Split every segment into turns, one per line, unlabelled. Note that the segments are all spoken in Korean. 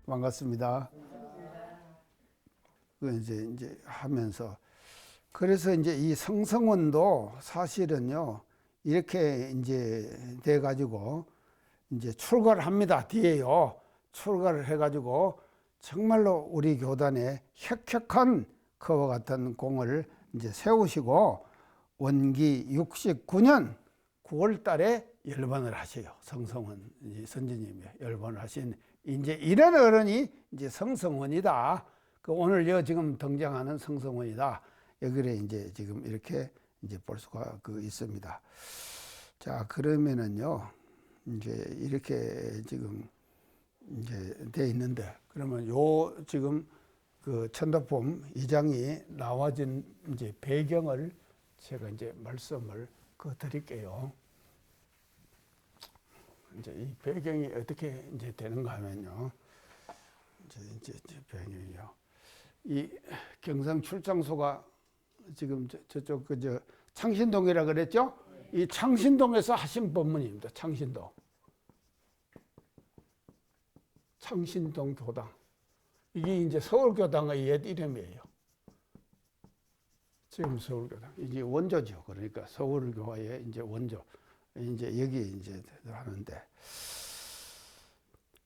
반갑습니다. 그 이제 하면서 그래서 이제 이 성성원도 사실은요 이렇게 이제 돼 가지고 이제 출가를 합니다. 뒤에요. 출가를 해 가지고 정말로 우리 교단에 혁혁한 그와 같은 공을 이제 세우시고 원기 69년 9월 달에 열반을 하셔요. 성성원 선지님이 열반을 하신 이제 이런 어른이 이제 성성원이다. 그 오늘 지금 등장하는 성성원이다. 여기를 이제 지금 이렇게 이제 볼 수가 있습니다. 자, 그러면은요, 이제 이렇게 지금 이제 돼 있는데, 그러면 지금 그 천도품 2장이 나와진 이제 배경을 제가 이제 말씀을 드릴게요. 이제 이 배경이 어떻게 이제 되는가 하면요. 이제 배경이요. 이 경상 출장소가 지금 저쪽 창신동이라 그랬죠? 이 창신동에서 하신 법문입니다. 창신동 교당. 이게 이제 서울교당의 옛 이름이에요. 지금 서울교당. 이게 원조죠. 그러니까 서울교회의 이제 원조. 이제 여기 이제 하는데.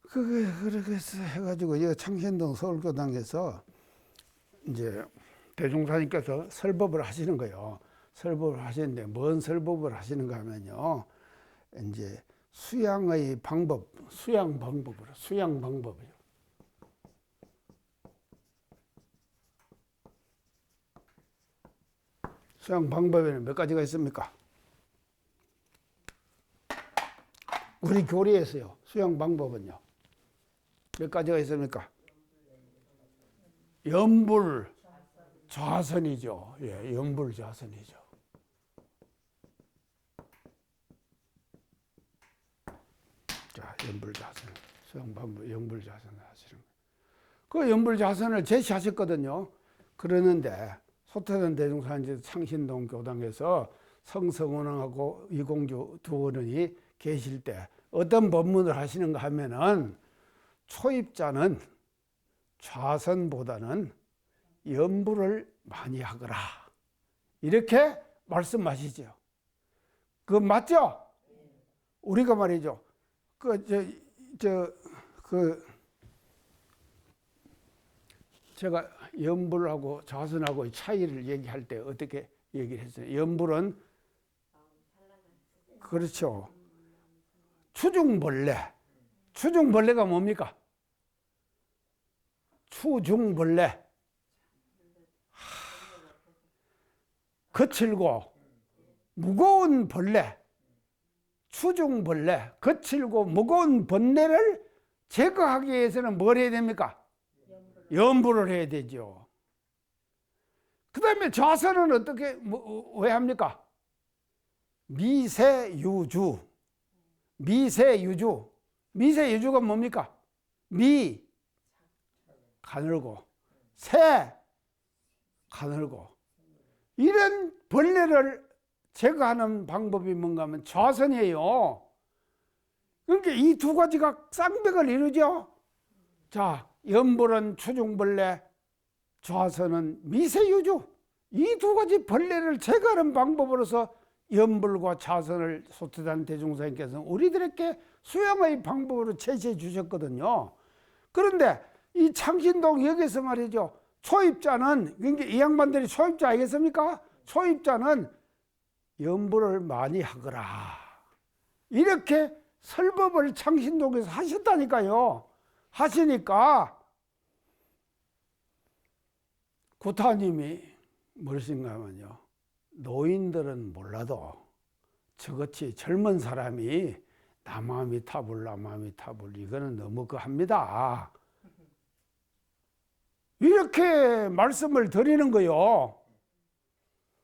그렇게 해가지고 이 창신동 서울교당에서 이제 대종사님께서 설법을 하시는 거예요. 설법을 하시는데 뭔 설법을 하시는가 하면요. 이제 수양 방법이요. 수양 방법에는 몇 가지가 있습니까? 우리 교리에서요. 수양 방법은요. 몇 가지가 있습니까? 연불좌선이죠. 예, 연불좌선이죠. 자, 연불좌선. 수양 방법, 연불좌선을 하시는 거예요. 그 연불좌선을 제시하셨거든요. 그러는데 소태산 대종사님 창신동 교당에서 성성원하고 이공주 두 어른이 계실 때 어떤 법문을 하시는가 하면은 초입자는 좌선보다는 연불을 많이 하거라. 이렇게 말씀하시죠. 그거 맞죠? 우리가 말이죠. 제가 연불하고 좌선하고 차이를 얘기할 때 어떻게 얘기를 했어요? 연불은 그렇죠. 추중벌레가 뭡니까? 추중벌레. 거칠고 무거운 벌레. 추중벌레. 거칠고 무거운 벌레를 제거하기 위해서는 뭘 해야 됩니까? 연불을 해야 되죠. 그 다음에 좌선은 어떻게, 왜 합니까? 미세유주. 미세유주가 뭡니까? 가늘고, 가늘고. 이런 벌레를 제거하는 방법이 뭔가 하면 좌선이에요. 그러니까 이 두 가지가 쌍벽을 이루죠. 자, 연불은 추중벌레, 좌선은 미세유주. 이 두 가지 벌레를 제거하는 방법으로서 연불과 좌선을 소태산 대종사님께서는 우리들에게 수양의 방법으로 제시해 주셨거든요. 그런데 이 창신동 여기서 말이죠. 초입자는, 그러니까 이 양반들이 초입자 아니겠습니까? 초입자는 연불을 많이 하거라. 이렇게 설법을 창신동에서 하셨다니까요. 하시니까 구타님이 뭐라신가 하면요. 노인들은 몰라도 저같이 젊은 사람이 나마미타불 이거는 너무 합니다. 이렇게 말씀을 드리는 거요.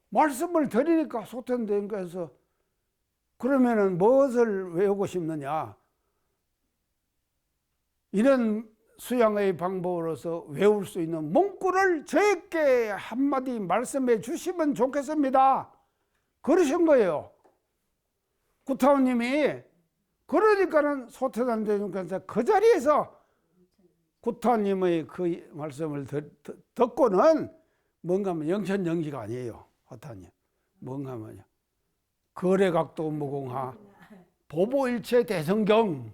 말씀을 드리니까 소태산대님께서 그러면은 무엇을 외우고 싶느냐? 이런 수양의 방법으로서 외울 수 있는 문구를 저에게 한마디 말씀해 주시면 좋겠습니다. 그러신 거예요. 구타원님이. 그러니까는 소태산 대중께서 그 자리에서 구타님의 그 말씀을 듣고는 뭔가 하면 영천영지가 아니에요. 구타님. 뭔가 하면요. 거래각도 무공하 보보일체 대성경을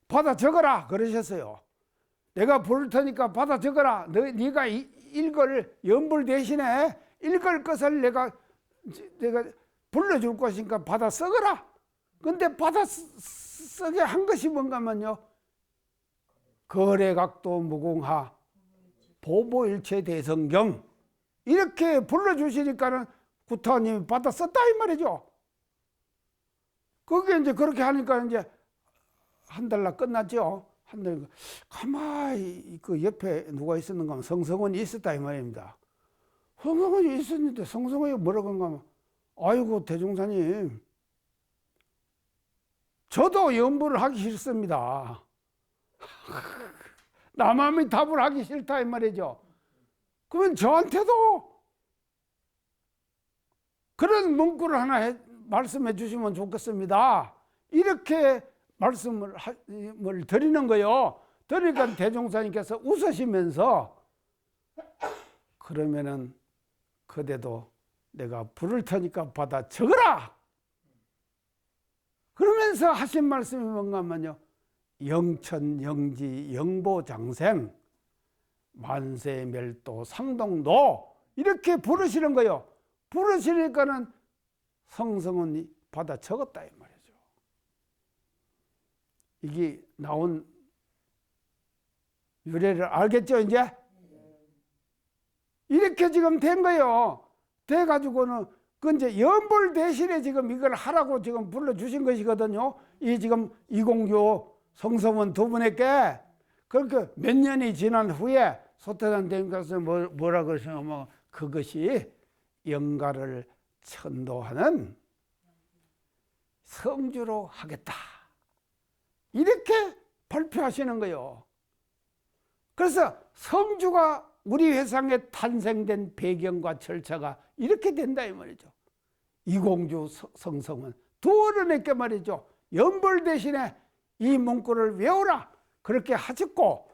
받아 적어라 그러셨어요. 내가 부를 테니까 받아 적어라. 네가 읽을 연불 대신에 읽을 것을 내가 불러줄 것이니까 받아 써거라. 근데 받아 쓰게 한 것이 뭔가 하면요. 거래각도 무공하 보보일체 대성경 이렇게 불러주시니까는 구타님이 받아 썼다 이 말이죠. 그게 이제 그렇게 하니까 이제 한 달날 끝났죠. 한 달, 가만히 그 옆에 누가 있었는가 하면 성성원이 있었다 이 말입니다. 성성원이 있었는데 성성원이 뭐라고 한가 하면 아이고 대종사님 저도 연부를 하기 싫습니다. 남함이 답을 하기 싫다 이 말이죠. 그러면 저한테도 그런 문구를 하나 말씀해 주시면 좋겠습니다. 이렇게 말씀을 드리는 거요. 그러니까 대종사님께서 웃으시면서 그러면은 그대도 내가 부를 테니까 받아 적어라. 그러면서 하신 말씀이 뭔가 하면요. 영천영지 영보장생 만세멸도 상동도 이렇게 부르시는 거요. 부르시니까는 성성은 받아 적었다 이 말이죠. 이게 나온 유래를 알겠죠 이제? 이렇게 지금 된 거예요. 돼가지고는 그 이제 연불 대신에 지금 이걸 하라고 지금 불러주신 것이거든요. 이 지금 이공교 성성원 두 분에게 그렇게 몇 년이 지난 후에 소태산 대님께서 뭐라 그러시냐면 그것이 영가를 천도하는 성주로 하겠다. 이렇게 발표하시는 거예요. 그래서 성주가 우리 회상에 탄생된 배경과 절차가 이렇게 된다 이 말이죠. 이공주 성성은 두 어른에게 말이죠. 연불 대신에 이 문구를 외우라 그렇게 하셨고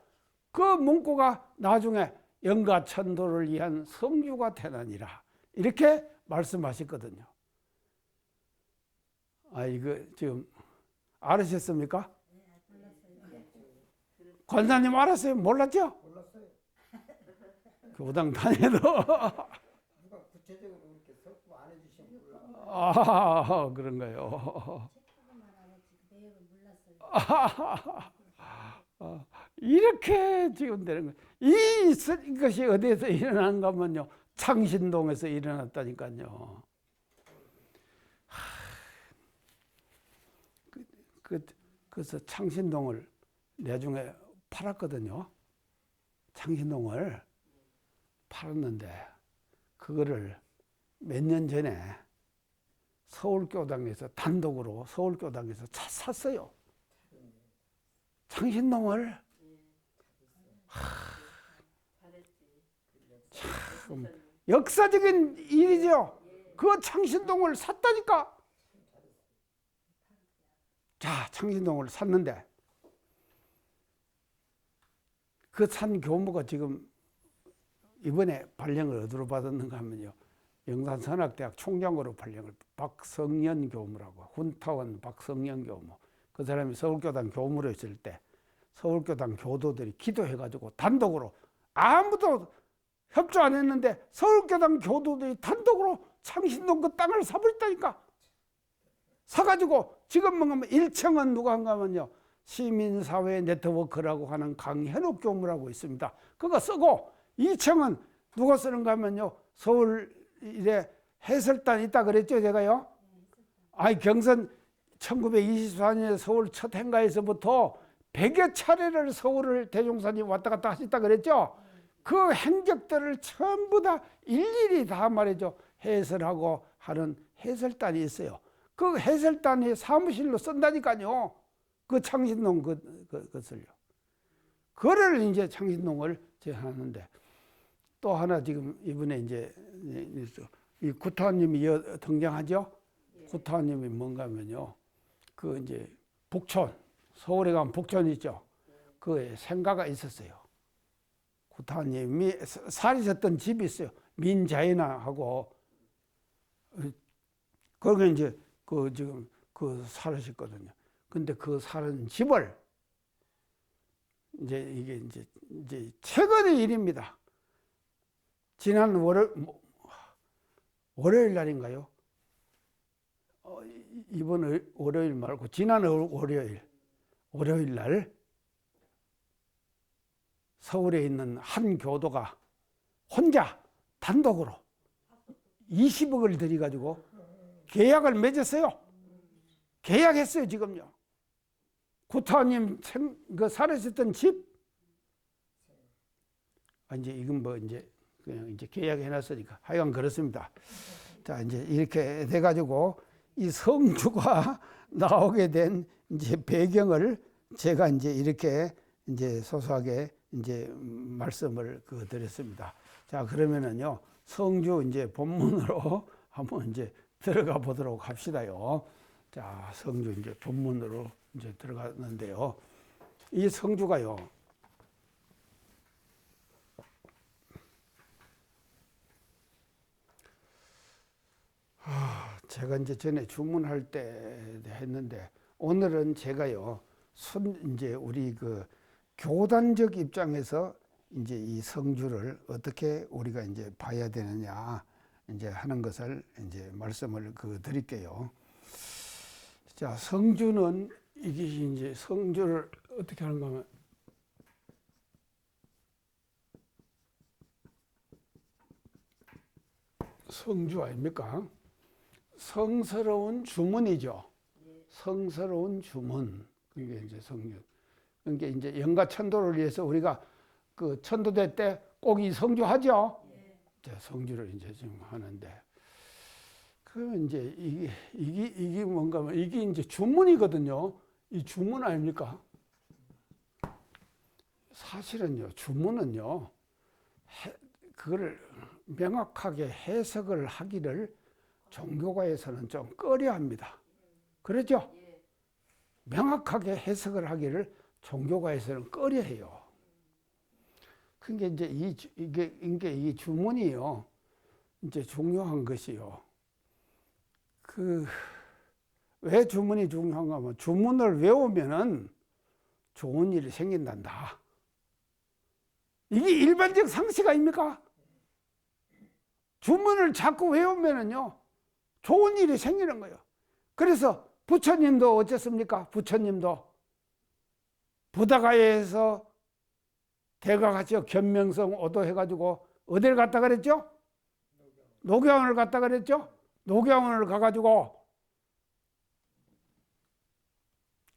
그 문구가 나중에 영가천도를 위한 성주가 되나니라 이렇게 말씀하셨거든요. 아 이거 지금 알으셨습니까? 권사님 알았어요? 몰랐죠?
몰랐어요.
교당 다녀도
누가 구체적으로 이렇게 설명 안 해주시면 몰라.
아 그런가요? 이렇게 지금 되는 거예요. 이것이 어디에서 일어난가 하면요. 창신동에서 일어났다니까요. 그래서 창신동을 나중에 팔았거든요. 창신동을 팔았는데 그거를 몇 년 전에 서울교당에서 단독으로 서울교당에서 샀어요. 창신동을 참 역사적인 일이죠. 그 창신동을 샀다니까. 자, 창신동을 샀는데 그 산 교무가 지금 이번에 발령을 어디로 받았는가 하면요. 영산선학대학 총장으로 발령을 박성연 교무라고 훈타원 박성연 교무 그 사람이 서울교당 교무로 있을 때 서울교당 교도들이 기도해가지고 단독으로 아무도 협조 안 했는데 서울교당 교도들이 단독으로 창신동 그 땅을 사버렸다니까. 사가지고 지금 뭔가 1층은 누가 한가 하면요. 시민사회 네트워크라고 하는 강현욱 교무라고 있습니다. 그거 쓰고 2층은 누가 쓰는가 하면요. 서울에 해설단 있다 그랬죠 제가요. 아니 경선 1924년에 서울 첫 행가에서부터 100여 차례를 서울을 대종사님 왔다 갔다 하셨다 그랬죠. 그 행적들을 전부 다 일일이 다 말이죠. 해설하고 하는 해설단이 있어요. 그 해설단이 사무실로 쓴다니까요. 그 창신동 그것을요. 그거를 이제 창신동을 제하는데 또 하나 지금 이번에 이제 이 구타님이 등장하죠. 구타님이 뭔가 하면요. 그 이제 북촌 서울에 가면 북촌 있죠. 그 생가가 있었어요. 구타님이 살이셨던 집이 있어요. 민자이나하고 거기 이제 지금 살으셨거든요. 근데 그 사는 집을 이게 이제 최근의 일입니다. 지난 월요일 날인가요? 이번 월요일 말고 지난 월요일 날 서울에 있는 한 교도가 혼자 단독으로 20억을 들여가지고 계약을 맺었어요. 계약했어요, 지금요. 구타님 살으셨던 집, 이제 이건 그냥 이제 계약해놨으니까 하여간 그렇습니다. 자, 이제 이렇게 돼가지고 이 성주가 나오게 된 이제 배경을 제가 이제 이렇게 이제 소소하게 이제 말씀을 드렸습니다. 자, 그러면은요, 성주 이제 본문으로 한번 이제 들어가 보도록 합시다요. 자, 성주 이제 본문으로 이제 들어갔는데요. 이 성주가요, 제가 이제 전에 주문할 때 했는데, 오늘은 제가요, 이제 우리 교단적 입장에서 이제 이 성주를 어떻게 우리가 이제 봐야 되느냐 이제 하는 것을 이제 말씀을 드릴게요. 자, 성주는 이게 이제 성주를 어떻게 하는가 하면 성주 아닙니까? 성스러운 주문이죠. 성스러운 주문. 그게 이제 성주. 그러니까 이제 영가 천도를 위해서 우리가 천도대 때 꼭 이 성주 하죠. 성주를 이제 지금 하는데, 이제 이게 뭔가 하면 이게 이제 주문이거든요. 이 주문 아닙니까? 사실은요, 주문은요, 그거를 명확하게 해석을 하기를 종교가에서는 좀 꺼려합니다. 그렇죠? 명확하게 해석을 하기를 종교가에서는 꺼려해요. 그러니까 이제 이 주문이요, 이제 중요한 것이요. 왜 주문이 중요한가 하면, 주문을 외우면은 좋은 일이 생긴단다. 이게 일반적 상식 아닙니까? 주문을 자꾸 외우면은요, 좋은 일이 생기는 거예요. 그래서 부처님도 어쨌습니까? 부처님도 부다가에서 대가같이 견명성 오도해가지고 어딜 갔다 그랬죠? 녹양을 갔다 그랬죠? 녹양을 가가지고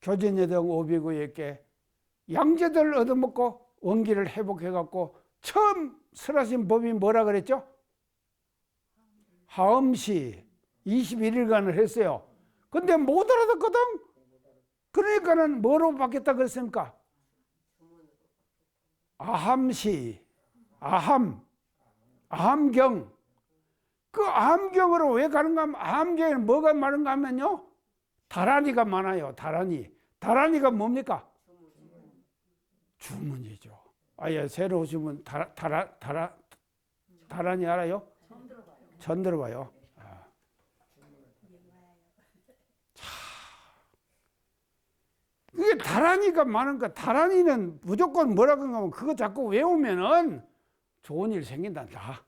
교진여등 오비구에게 양재들 얻어먹고 원기를 회복해갖고 처음 설하신 법이 뭐라 그랬죠? 하엄시 21일간을 했어요. 근데 못 알아듣거든? 그러니까는 뭐로 바뀌었다 그랬습니까? 아함시, 아함경. 그 아함경으로 왜 가는가 하면, 아함경에 뭐가 많은가 하면요, 다란이가 많아요. 다란이가 뭡니까? 주문이죠. 아예 새로 오신 분 다란이 알아요? 처음 들어봐요. 이게 다란이가 많으니까, 다란이는 무조건 뭐라고 하면 그거 자꾸 외우면은 좋은 일 생긴단다.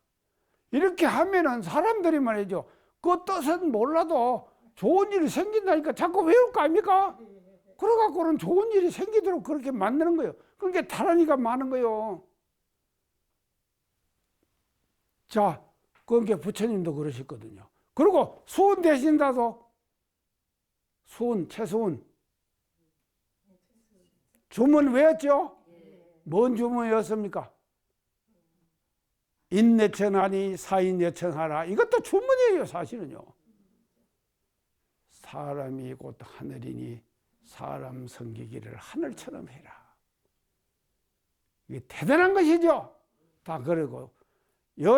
이렇게 하면은 사람들이 말이죠, 그 뜻은 몰라도 좋은 일이 생긴다니까 자꾸 외울 거 아닙니까? 그래갖고는 좋은 일이 생기도록 그렇게 만드는 거예요. 그러니까 다란이가 많은 거예요. 자, 그러니까 부처님도 그러셨거든요. 그리고 수은 되신다도, 최수은 주문 외웠죠? 뭔 주문이었습니까? 인내천하니 사인여천하라. 이것도 주문이에요, 사실은요. 사람이 곧 하늘이니 사람 섬기기를 하늘처럼 해라. 이게 대단한 것이죠. 다 그러고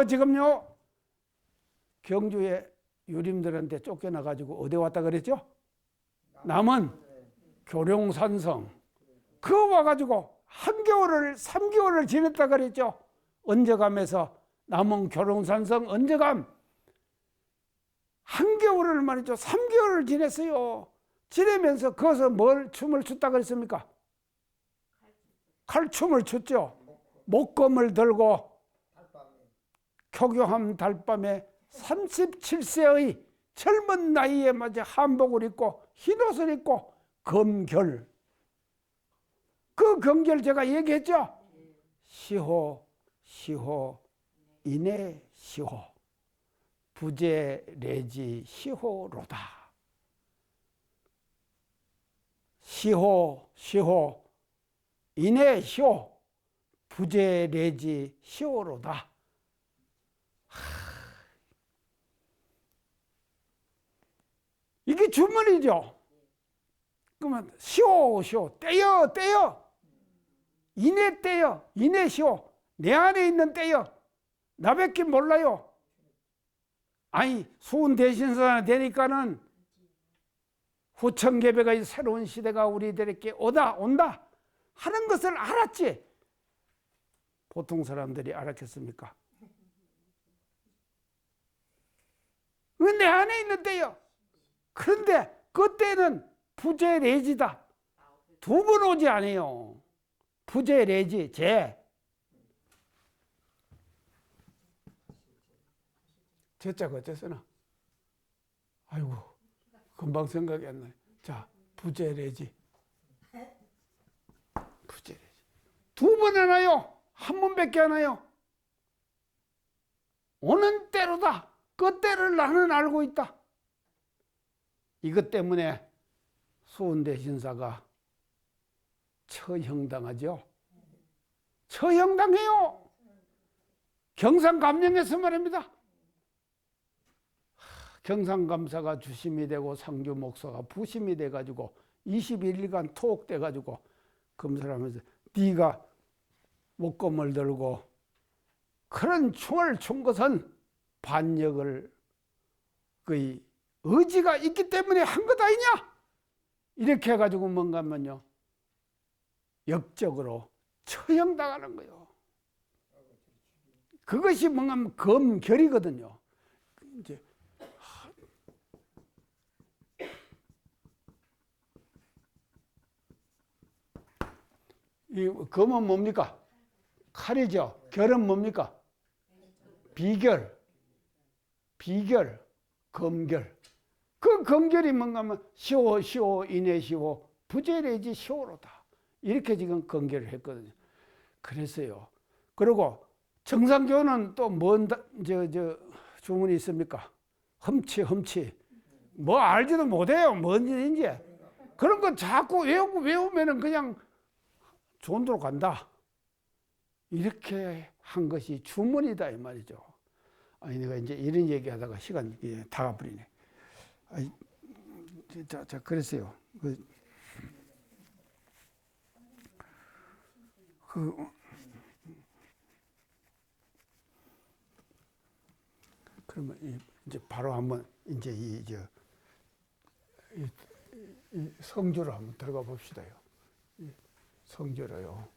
지금요, 경주에 유림들한테 쫓겨나가지고 어디 왔다 그랬죠? 남은 교룡산성. 그거 와가지고 한겨울을 3개월을 지냈다 그랬죠. 언제감에서 남은 교롱산성 언제감 한겨울을 말이죠. 3개월을 지냈어요. 지내면서 거기서 뭘 춤을 췄다 그랬습니까? 칼춤을 췄죠. 목검을 들고 교교한 달밤에 37세의 젊은 나이에 맞아 한복을 입고 흰옷을 입고 검결. 그 검결 제가 얘기했죠. 시호 인해 시호 부재래지 시호로다. 시호 인해 시호 부재래지 시호로다. 이게 주문이죠. 그러면 시호 떼요 인해 떼요 인해 시호 내 안에 있는 떼요 나밖에 몰라요. 아니 수은 대신선이 되니까는 후천개배가 새로운 시대가 우리들에게 온다 하는 것을 알았지. 보통 사람들이 알았겠습니까? 그건 내 안에 있는 때요. 그런데 그때는 부재래지다. 두 번 오지 않아요. 부재래지 제자가 어째서나 아이고 금방 생각이 안 나요. 자, 부재래지 두 번 하나요? 한 번밖에 안 와요. 오는 때로다. 그 때를 나는 알고 있다. 이것 때문에 수은대신사가 처형당하죠. 처형당해요. 경상감령에서 말입니다. 경상감사가 주심이 되고 상주목사가 부심이 돼가지고 21일간 토옥돼가지고 검사를 하면서 네가 목검을 들고 그런 총을 춘 것은 반역을 거의 의지가 있기 때문에 한 것 아니냐? 이렇게 해가지고 뭔가 하면요 역적으로 처형당하는 거예요. 그것이 뭔가 하면 검결이거든요. 이제 이 검은 뭡니까? 칼이죠. 결은 뭡니까? 비결, 검결. 그 검결이 뭔가 하면 시호 인해 시호 부재래지 시호로다. 이렇게 지금 검결을 했거든요. 그랬어요. 그리고 정상교는 또 뭔 주문이 있습니까? 흠치. 뭐 알지도 못해요. 뭔 일인지. 그런 거 자꾸 외우면은 그냥 좋은 데로 간다. 이렇게 한 것이 주문이다 이 말이죠. 아니 내가 이제 이런 얘기하다가 시간이 다 가버리네. 자 그랬어요. 그러면 이제 바로 한번 이제 이 성주로 한번 들어가 봅시다요. 성주로요.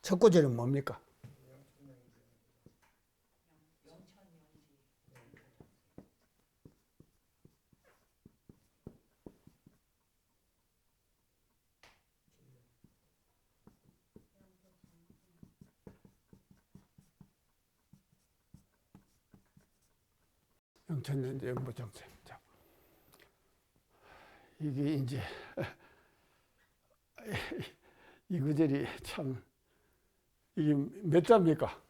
첫 구절은 뭡니까? 영천년 연보정생. 이게 이제 이 구절이 참 이게 몇 자입니까?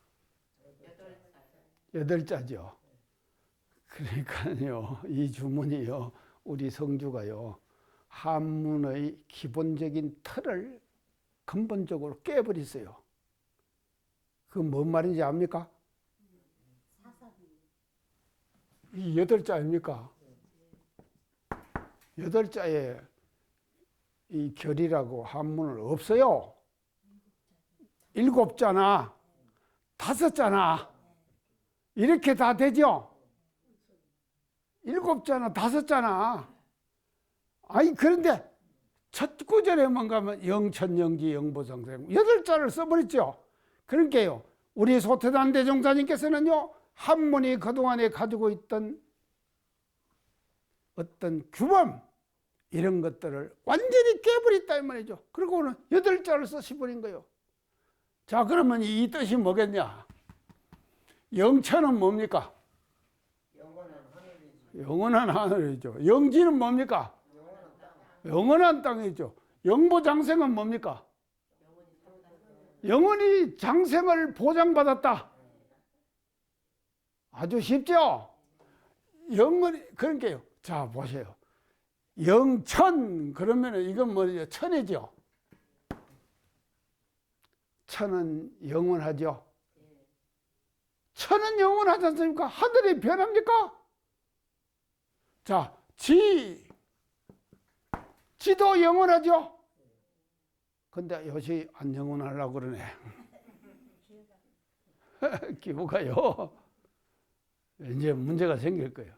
8자죠. 그러니까요, 이 주문이요, 우리 성주가요, 한문의 기본적인 틀을 근본적으로 깨버렸어요. 그 뭔 말인지 압니까? 이 8자입니까? 8자에 이 결이라고 한문은 없어요. 7자나 5자나 이렇게 다 되죠. 7자나 5자나. 아니 그런데 첫 구절에만 가면 영천영지 영보장생 8자를 써버렸죠. 그러니까요, 우리 소태단 대종사님께서는요, 한문이 그동안에 가지고 있던 어떤 규범 이런 것들을 완전히 깨버렸다 이 말이죠. 그리고는 8자를 쓰시버린 거예요. 자, 그러면 이 뜻이 뭐겠냐? 영천은 뭡니까? 영원한 하늘이죠. 영지는 뭡니까? 영원한 땅이죠. 영보장생은 뭡니까? 영원히 장생을 보장받았다. 아주 쉽죠? 영원히, 그러니까요. 자, 보세요. 영천, 그러면 이건 뭐죠? 천이죠. 천은 영원하죠. 천은 영원하지 않습니까? 하늘이 변합니까? 자, 지도 영원하죠? 근데 요새 안 영원하려고 그러네. 기부가요. 이제 문제가 생길 거예요.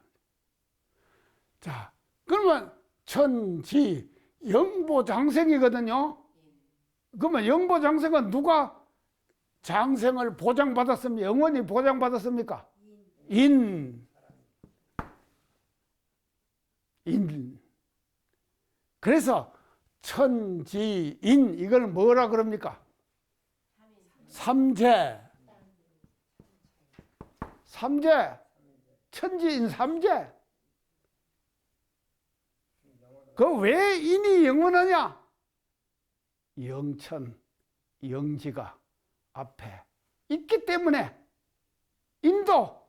자, 그러면 천지 영보장생이거든요. 그러면 영보장생은 누가 장생을 보장받았습니까? 영원히 보장받았습니까? 인. 그래서 천지인 이걸 뭐라 그럽니까? 삼재. 천지인 삼재. 그 왜 인이 영원하냐? 영천, 영지가 앞에 있기 때문에 인도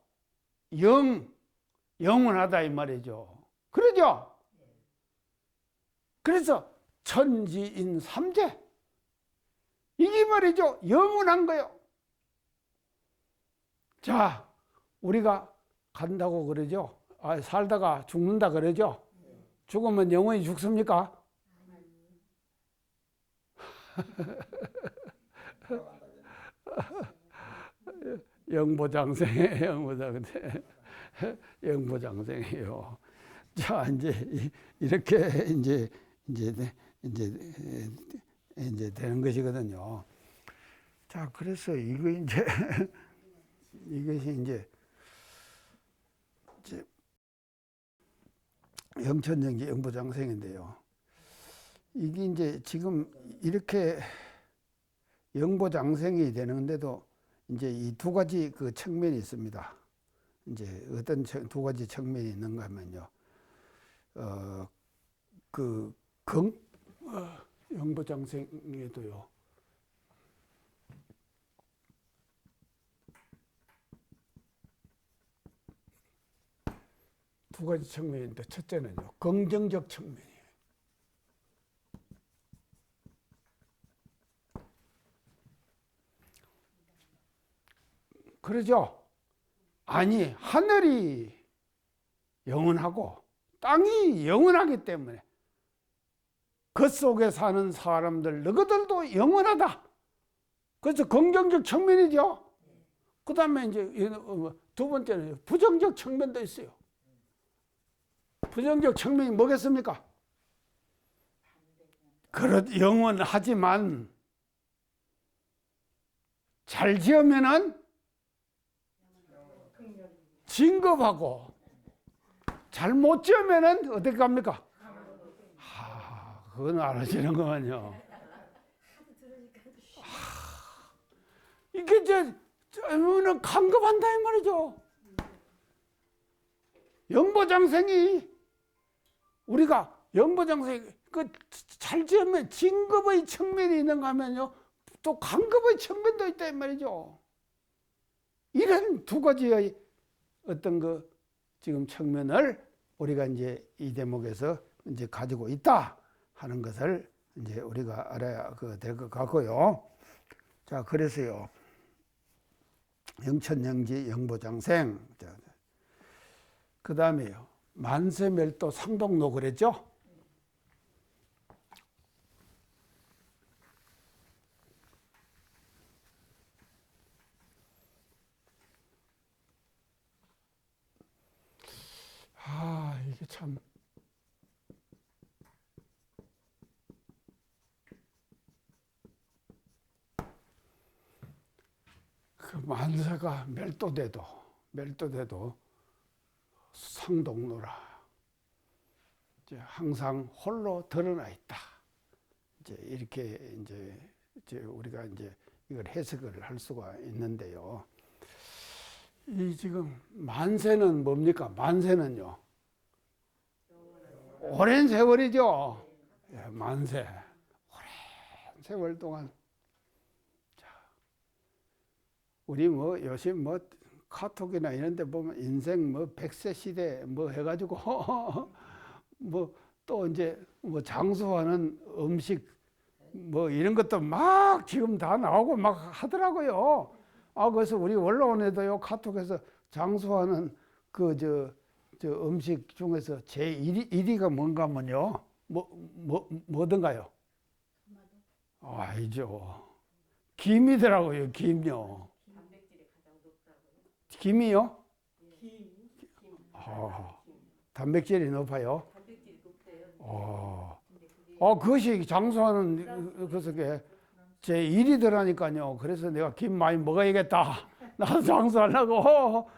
영원하다 이 말이죠. 그러죠? 그래서 천지인 삼재 이게 말이죠. 영원한 거요. 자, 우리가 간다고 그러죠. 살다가 죽는다 그러죠. 죽으면 영원히 죽습니까? 영보장생이에요. 영보장생이에요. 자, 이제 이렇게 이제 되는 것이거든요. 자, 그래서 이거 이제 이것이 이제 영천영지 영보장생인데요. 이게 이제 지금 이렇게 영보장생이 되는데도 이제 이 두 가지 그 측면이 있습니다. 이제 어떤 두 가지 측면이 있는가 하면요. 영보장생에도요. 두 가지 측면인데 첫째는요. 긍정적 측면이에요. 그러죠? 아니, 하늘이 영원하고 땅이 영원하기 때문에 그 속에 사는 사람들, 너희들도 영원하다. 그래서 긍정적 측면이죠. 그 다음에 이제 두 번째는 부정적 측면도 있어요. 부정적 측면이 뭐겠습니까? 영원하지만 잘 지으면은 진급하고 잘못 지으면은 어떻게 합니까? 그건 알아지는구만요. 이게 저는 강급한다 이 말이죠. 영보장생이 우리가 영보장생 잘 지으면 진급의 측면이 있는가 하면요, 또 강급의 측면도 있다 이 말이죠. 이런 두 가지의 어떤 그 지금 측면을 우리가 이제 이 대목에서 이제 가지고 있다 하는 것을 이제 우리가 알아야 될 것 같고요. 자, 그래서요, 영천영지 영보장생. 그 다음에요, 만세멸도 상동로 그랬죠? 이게 참 만세가 멸도돼도 상동로라. 이제 항상 홀로 드러나 있다. 이제 이렇게 이제 우리가 이제 이걸 해석을 할 수가 있는데요. 이 지금 만세는 뭡니까? 만세는요. 오랜 세월이죠. 예, 만세. 오랜 세월 동안. 자, 우리 뭐 요즘 뭐 카톡이나 이런 데 보면 인생 뭐 100세 시대 뭐 해가지고 뭐 또 이제 뭐 장수하는 음식 뭐 이런 것도 막 지금 다 나오고 막 하더라고요. 그래서 우리 원로원에도요 카톡에서 장수하는 그 저 음식 중에서 제 1위가 뭔가 하면요. 뭐든가요? 아니죠. 김이더라고요. 김요. 김이요? 단백질이 높아요. 그것이 장수하는 그게 제 1위더라니까요. 그래서 내가 김 많이 먹어야겠다. 나도 장수하려고.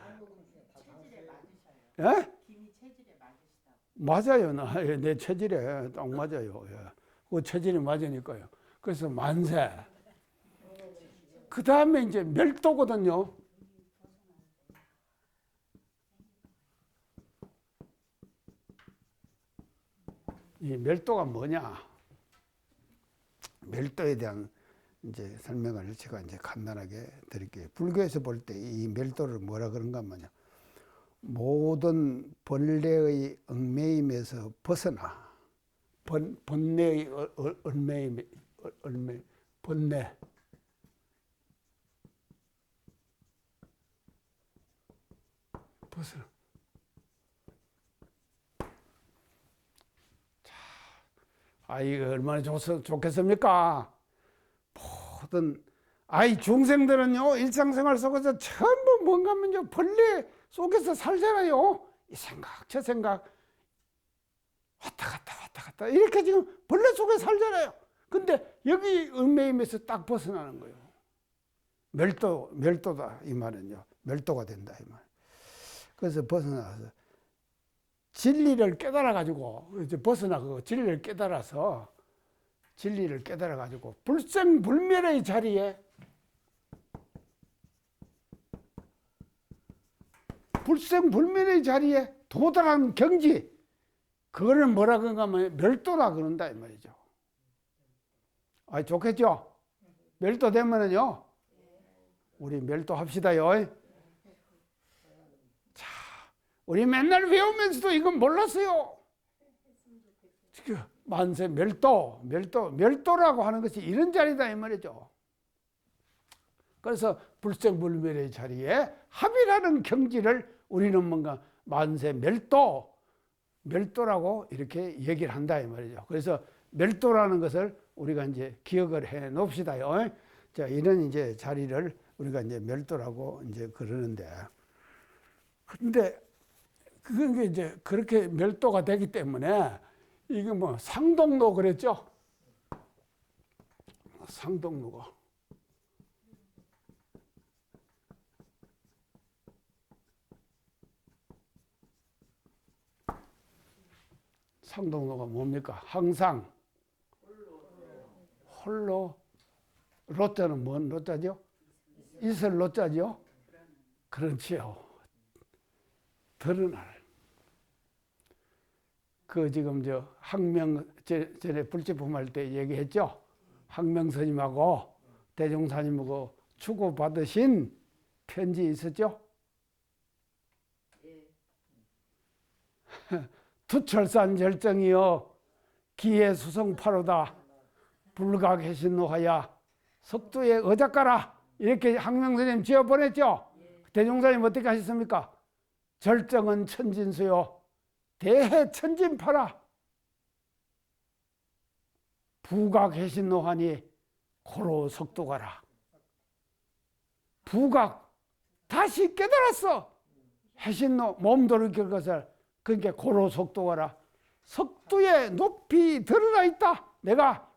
예?
김이 체질에 맞으시다고.
맞아요. 내 체질에 딱 맞아요. 예. 그 체질이 맞으니까요. 그래서 만세. 그 다음에 이제 멸도거든요. 이 멸도가 뭐냐? 멸도에 대한 이제 설명을 제가 이제 간단하게 드릴게요. 불교에서 볼 때 이 멸도를 뭐라 그런가 하면요. 모든 본래의 얽매임에서 벗어나 본래의 본래 벗어나. 이거 얼마나 좋겠습니까? 모든 중생들은요 일상생활 속에서 전부 뭔가 하면요 본래 속에서 살잖아요. 이 생각 저 생각 왔다 갔다 이렇게 지금 본래 속에 살잖아요. 근데 여기 얽매임에서 딱 벗어나는 거예요. 멸도다 이 말은요. 멸도가 된다 이 말. 그래서 벗어나서 진리를 깨달아 가지고 이제 벗어나고 진리를 깨달아서 진리를 깨달아 가지고 불생불멸의 자리에 도달한 경지, 그거를 뭐라 그런가 하면 멸도라 그런다 이 말이죠. 좋겠죠? 멸도 되면은요 우리 멸도합시다요. 우리 맨날 배우면서도 이건 몰랐어요. 만세 멸도라고 하는 것이 이런 자리다 이 말이죠. 그래서 불생불멸의 자리에 합이라는 경지를 우리는 뭔가 만세 멸도라고 이렇게 얘기를 한다 이 말이죠. 그래서 멸도라는 것을 우리가 이제 기억을 해 놓읍시다요. 자, 이런 이제 자리를 우리가 이제 멸도라고 이제 그러는데, 근데 그게 이제 그렇게 멸도가 되기 때문에 이게 뭐 상동로 그랬죠? 상동로가. 상동로가 뭡니까? 항상 홀로. 로자는 뭔 로자죠? 있을 로자죠? 그렇지요. 드러날. 지금 항명 전에 불제품할 때 얘기했죠. 항명 스님하고 대종사님하고 주고 받으신 편지 있었죠. 투철산 절정이여 기해 수성파로다 불가계신노하야 석두에 어작가라 이렇게 항명 스님 지어 보냈죠. 대종사님 어떻게 하셨습니까? 절정은 천진수요 대해 천진파라 부각해신노하니 고로 석도가라. 부각 다시 깨달았어. 해신노 몸도리킬 것을. 그러니까 고로 석도가라. 석두에 높이 드러나 있다. 내가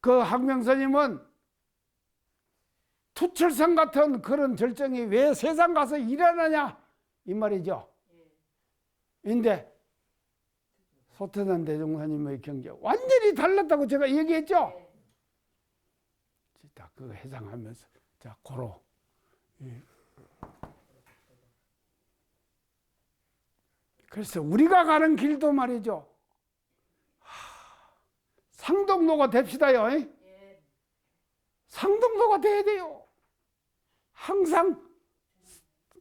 그 항명스님은 투철성 같은 그런 절정이 왜 세상 가서 일어나냐 이 말이죠. 근데 소태산 대종사님의 경제 완전히 달랐다고 제가 얘기했죠. 자, 그거 해상하면서 자 고로 그래서 우리가 가는 길도 말이죠. 상동도가 됩시다요. 상동도가 돼야 돼요. 항상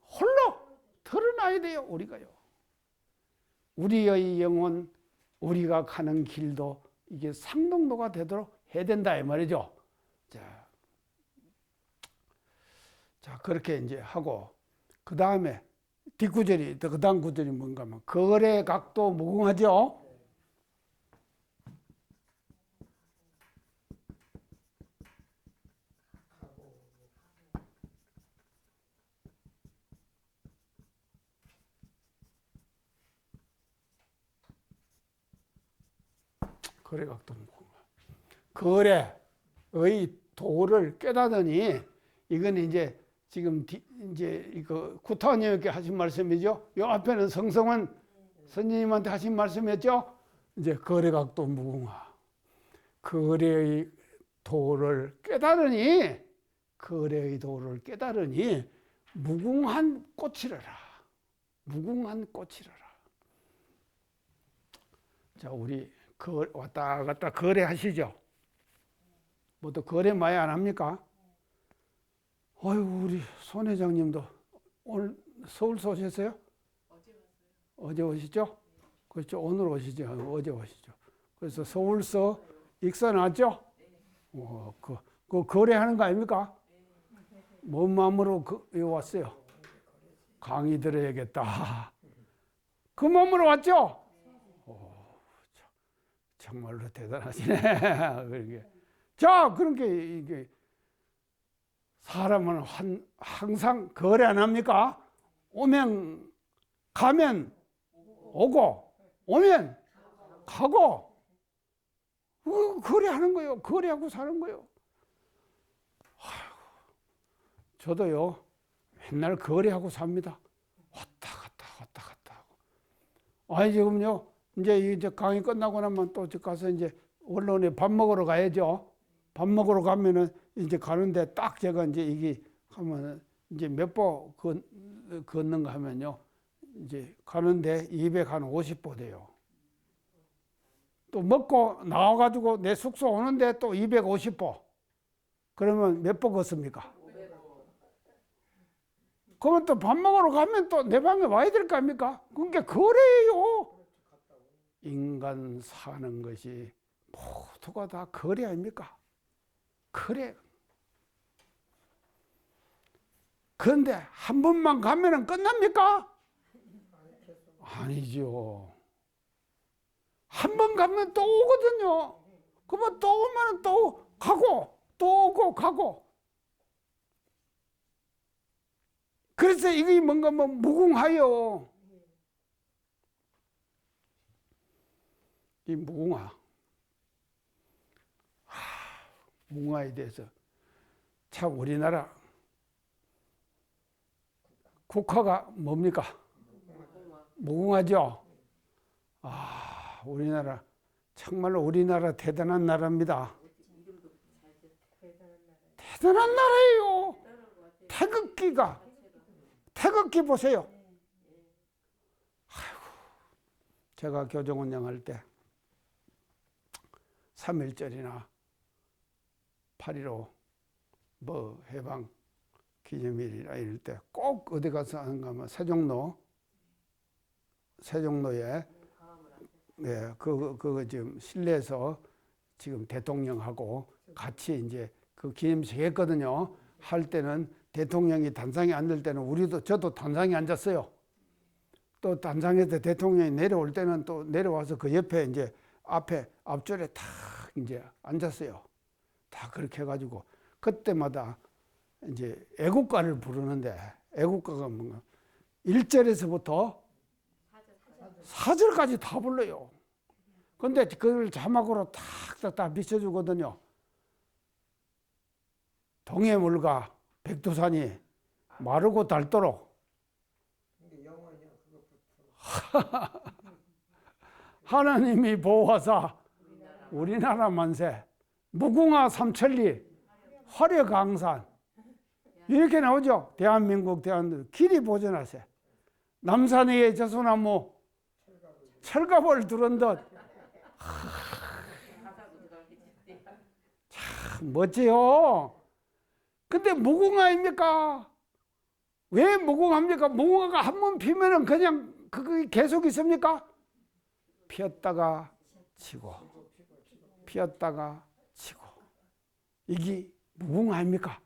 홀로 드러나야 돼요. 우리가요. 우리의 영혼, 우리가 가는 길도 이게 상동도가 되도록 해야 된다 이 말이죠. 자 그렇게 이제 하고 그 다음에 뒷구절이 그 다음 구절이 뭔가 하면 거래각도 무궁하죠. 거래각도 무궁하. 거래의 도를 깨닫으니 이건 이제 지금 이제 이거 구타원님께 하신 말씀이죠. 요 앞에는 성성원 선생님한테 하신 말씀이었죠. 이제 거래각도 무궁화. 거래의 도를 깨달으니 거래의 도를 깨달으니 무궁한 꽃이라라. 무궁한 꽃이라라. 자 우리 왔다 갔다 거래하시죠. 뭐또 거래 많이 안 합니까? 아이고 우리 손 회장님도 오늘 서울서 오셨어요? 어제 오시죠? 그렇죠. 오늘 오시죠. 어제 오시죠. 그래서 서울서 익사 나왔죠? 그 거래하는 거 아닙니까? 뭔 마음으로 여기 왔어요? 강의 들어야겠다. 그 마음으로 왔죠? 정말로 대단하시네. 자, 그러니까 이게 사람은 항상 거래 안 합니까? 오면 가면 오고 오면 가고 거래하는 거예요. 거래하고 사는 거예요. 저도요 맨날 거래하고 삽니다. 왔다 갔다 하고. 아니 지금요 이제 강의 끝나고 나면 또 가서 이제 원론에 밥 먹으러 가야죠. 밥 먹으러 가면은 이제 가는데 딱 제가 이제 이게 하면은 이제 몇 보 걷는가 하면요. 이제 가는데 250보 돼요. 또 먹고 나와가지고 내 숙소 오는데 또 250보. 그러면 몇 보 걷습니까? 그러면 또 밥 먹으러 가면 또 내 방에 와야 될 거 아닙니까? 그게 거래예요. 인간 사는 것이 모두가 다 거래 아닙니까? 거래. 그런데 한 번만 가면은 끝납니까? 아니죠. 한 번 가면 또 오거든요. 그러면 또 오면 또 가고 또 오고 가고. 그래서 이게 뭔가 뭐 무궁하요. 이 무궁화. 무궁화에 대해서 참 우리나라 국화가 뭡니까? 무궁화죠. 우리나라 정말로 우리나라 대단한 나라입니다. 대단한 나라예요. 태극기 보세요. 아이고, 제가 교정 운영할 때 3.1절이나 8.15 뭐 해방 기념일이나 이럴 때 꼭 어디 가서 하는가 하면 세종로에 그거 지금 실내에서 지금 대통령하고 같이 이제 그 기념식 했거든요. 할 때는 대통령이 단상에 앉을 때는 저도 단상에 앉았어요. 또 단상에서 대통령이 내려올 때는 또 내려와서 그 옆에 이제 앞줄에 탁 이제 앉았어요. 다 그렇게 해가지고 그때마다 이제 애국가를 부르는데 애국가가 뭔가 1절에서부터 4절까지 다 불러요. 근데 그걸 자막으로 탁 비춰주거든요. 동해물과 백두산이 마르고 닳도록
근데 영원이요 그것부터.
하나님이 보호하사 우리나라 만세, 무궁화 삼천리, 화려강산 이렇게 나오죠. 대한민국 길이 보존하세. 남산 위에 저소나무 철갑을 두른 듯. 참 멋지요. 근데 무궁화입니까? 왜 무궁화입니까? 무궁화가 한 번 피면은 그냥 그게 계속 있습니까? 피었다가 지고 피었다가 지고 이게 무궁화입니까?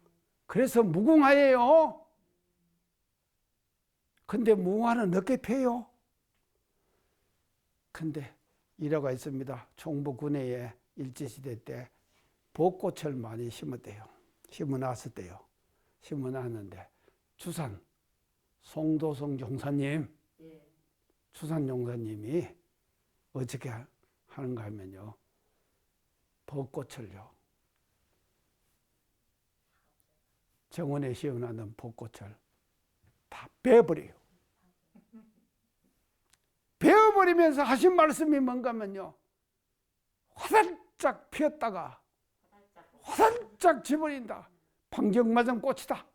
그래서 무궁화예요. 근데 무궁화는 늦게 펴요. 근데 일화가 있습니다. 총부군내에 일제시대 때 벚꽃을 많이 심었대요. 심어놨었대요. 심어놨는데 주산 송도성 종사님, 주산 종사님이 어떻게 하는가 하면요, 벚꽃을요, 정원에 씌워놨는 벚꽃을 다 베어버려요. 베어버리면서 하신 말씀이 뭔가 하면요, 화살짝 피었다가 화살짝 지버린다. 방정맞은 꽃이다.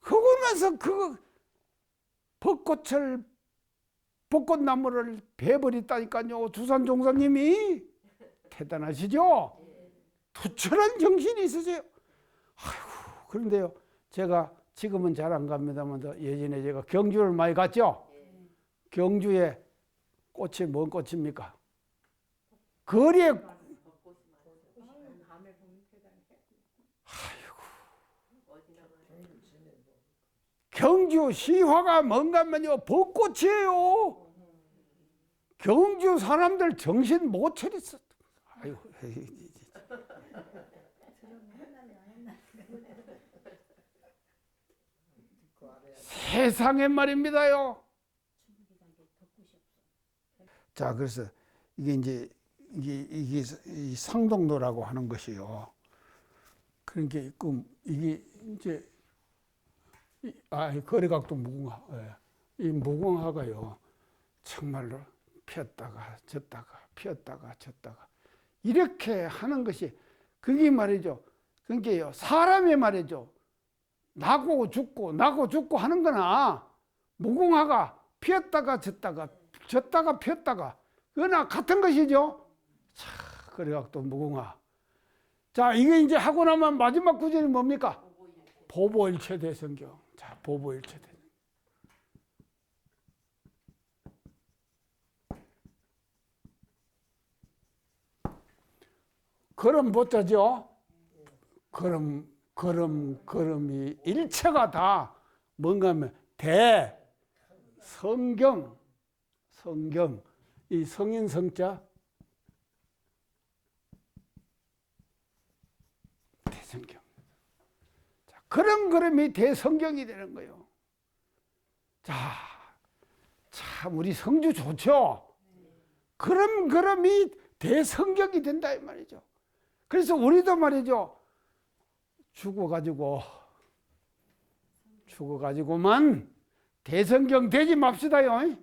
그러면서 그 벚꽃나무를 베어버렸다니까요. 주산 종사님이 대단하시죠? 투철한 정신이 있으세요. 아이고, 그런데요, 제가 지금은 잘 안 갑니다만 예전에 제가 경주를 많이 갔죠. 경주에 꽃이 뭔 꽃입니까? 거리에 경주 시화가 뭔가 하면요, 벚꽃이에요. 경주 사람들 정신 못 차렸어. 아이고. 세상에 말입니다요. 자, 그래서 이게 이제 이게 상동도라고 하는 것이요. 그러니까 이게 이제 거리각도 무궁화. 이 무궁화가요, 정말로 피었다가 졌다가 피었다가 졌다가 이렇게 하는 것이 그게 말이죠. 그러니까요, 사람이 말이죠, 나고 죽고 하는 거나 무궁화가 피었다가 졌다가 졌다가 피었다가 그거나 같은 것이죠. 자, 거리각도 무궁화. 자, 이게 이제 하고 나면 마지막 구절이 뭡니까? 보보일체 대성경. 자, 보보일체 대성경. 걸음 보자죠. 걸음이 일체가 다 뭔가 하면 성경, 이 성인 성자 대성경. 자, 그런 걸음이 대성경이 되는 거예요. 자, 참 우리 성주 좋죠. 그런 걸음이 대성경이 된다 이 말이죠. 그래서 우리도 말이죠, 죽어가지고만 대성경 되지 맙시다요.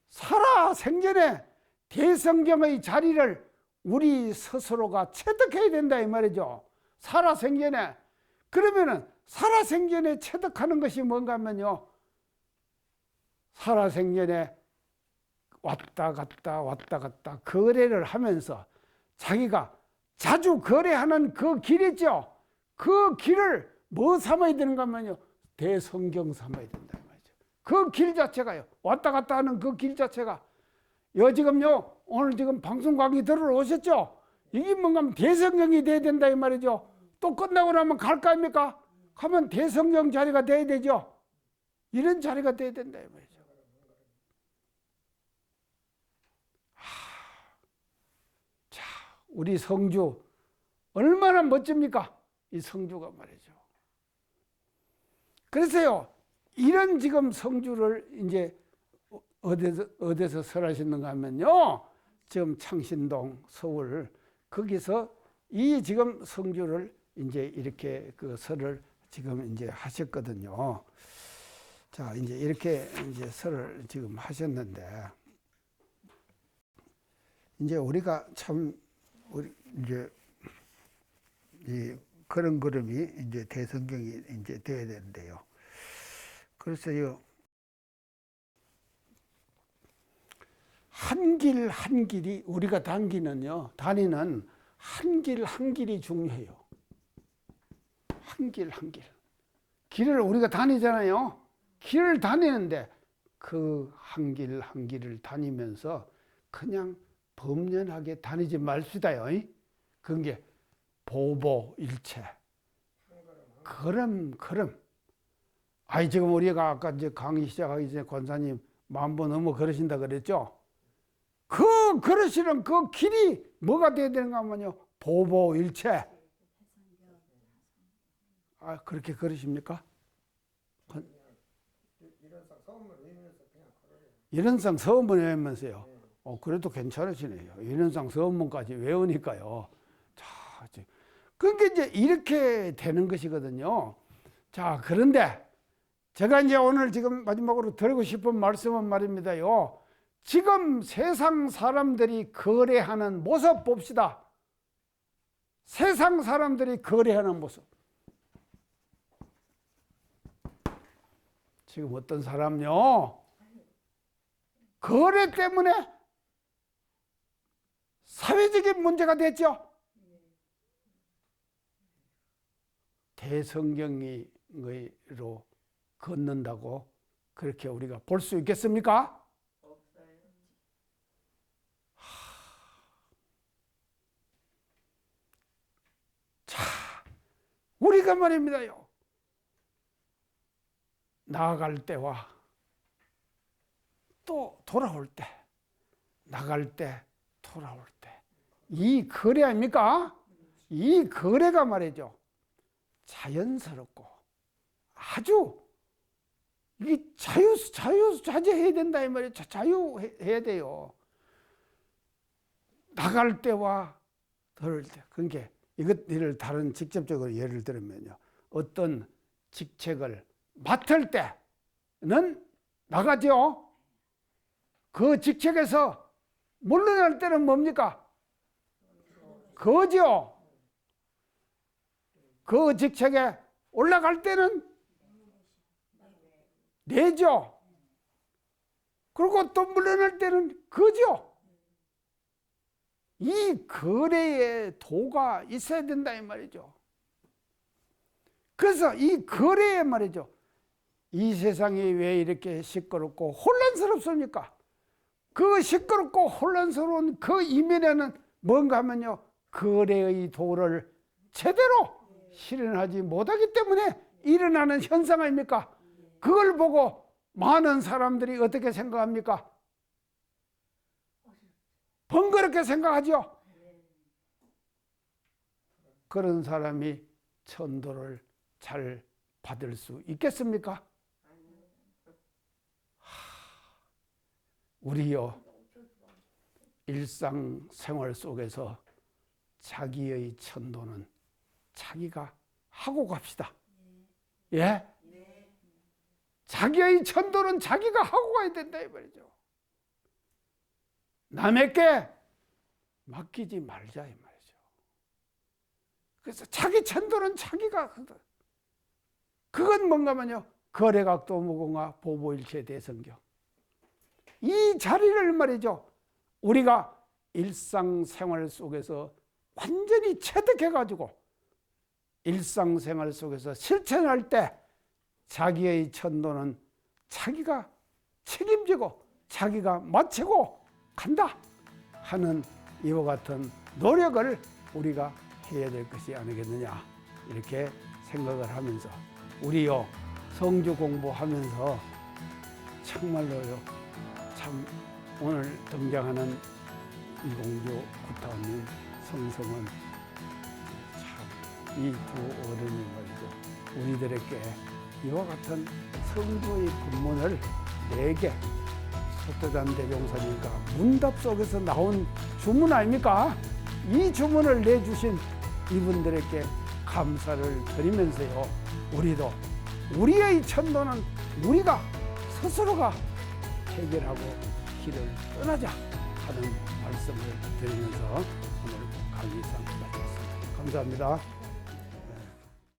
살아 생전에 대성경의 자리를 우리 스스로가 체득해야 된다 이 말이죠. 살아 생전에. 그러면은 살아 생전에 체득하는 것이 뭔가 하면요, 살아 생전에 왔다 갔다 거래를 하면서 자기가 자주 거래하는 그 길 있죠. 그 길을 뭐 삼아야 되는가 하면요, 대성경 삼아야 된다 말이죠. 그 길 자체가요, 왔다 갔다 하는 그 길 자체가 지금요, 오늘 지금 방송 강의 들어오셨죠? 이게 뭔가 하면 대성경이 돼야 된다 이 말이죠. 또 끝나고 나면 갈까 합니까? 가면 대성경 자리가 돼야 되죠. 이런 자리가 돼야 된다 이 말이죠. 자, 우리 성주 얼마나 멋집니까? 이 성주가 말이죠. 그래서요, 이런 지금 성주를 이제 어디서 설하시는가 하면요, 지금 창신동 서울 거기서 이 지금 성주를 이제 이렇게 그 설을 지금 이제 하셨거든요. 자, 이제 이렇게 이제 설을 지금 하셨는데, 이제 우리가 참, 우리 이제 이 그런 그림이 이제 대성경이 이제 되어야 되는데요. 그래서요, 한 길 한 길이 우리가 다니는 한 길 한 길이 중요해요. 한 길 한 길. 길을 우리가 다니잖아요. 길을 다니는데 그 한 길 한 길을 다니면서 그냥 범연하게 다니지 말시다요. 그런 게 보보일체. 걸음. 지금 우리가 아까 이제 강의 시작하기 전에 권사님 10,000번 넘어 걸으신다 그랬죠? 그 걸으시는 그 길이 뭐가 돼야 되는가 하면요. 보보일체. 그렇게 걸으십니까? 일원상 서원문 외우면서요. 그래도 괜찮으시네요. 일원상 서원문까지 외우니까요. 자, 그러니까 이제 이렇게 되는 것이거든요. 자, 그런데 제가 이제 오늘 지금 마지막으로 드리고 싶은 말씀은 말입니다요. 지금 세상 사람들이 거래하는 모습 봅시다. 세상 사람들이 거래하는 모습. 지금 어떤 사람요? 거래 때문에 사회적인 문제가 됐죠. 대성경으로 걷는다고 그렇게 우리가 볼 수 있겠습니까?
없어요.
자, 우리가 말입니다요. 나아갈 때와 또 돌아올 때, 나갈 때, 돌아올 때, 이 거래 아닙니까? 이 거래가 말이죠. 자연스럽고 아주 이게 자유자재해야 된다 이 말이에요. 자유해야 돼요. 나갈 때와 돌아올 때. 그러니까 이를 다른 직접적으로 예를 들면요. 어떤 직책을 맡을 때는 나가죠. 그 직책에서 물러날 때는 뭡니까? 거죠. 그 직책에 올라갈 때는 내죠. 그리고 또 물러날 때는 거죠. 이 거래의 도가 있어야 된다 이 말이죠. 그래서 이 거래에 말이죠. 이 세상이 왜 이렇게 시끄럽고 혼란스럽습니까? 그 시끄럽고 혼란스러운 그 이면에는 뭔가 하면요. 거래의 도를 제대로 실현하지 못하기 때문에 일어나는 현상 아닙니까? 그걸 보고 많은 사람들이 어떻게 생각합니까? 번거롭게 생각하죠. 그런 사람이 천도를 잘 받을 수 있겠습니까? 우리요, 일상생활 속에서 자기의 천도는 자기가 하고 갑시다. 예? 자기의 천도는 자기가 하고 가야 된다 이 말이죠. 남에게 맡기지 말자 이 말이죠. 그래서 자기 천도는 자기가 한다. 그건 뭔가 하면요. 거래각도 무공화 보보일체 대성경. 이 자리를 말이죠. 우리가 일상생활 속에서 완전히 체득해가지고 일상생활 속에서 실천할 때 자기의 천도는 자기가 책임지고 자기가 마치고 간다 하는 이와 같은 노력을 우리가 해야 될 것이 아니겠느냐 이렇게 생각을 하면서 우리요 성주 공부하면서 정말로요 참 오늘 등장하는 이공주 구타님 성성은 참 이 두 어른이 말이죠 우리들에게 이와 같은 성주의 법문을 4개 서태단 대종사님과 문답 속에서 나온 주문 아닙니까? 이 주문을 내주신 이분들에게 감사를 드리면서요, 우리도 우리의 천도는 우리가 스스로가 해결하고 길을 떠나자 하는 말씀을 드리면서 오늘 강의 이상 마치겠습니다. 감사합니다.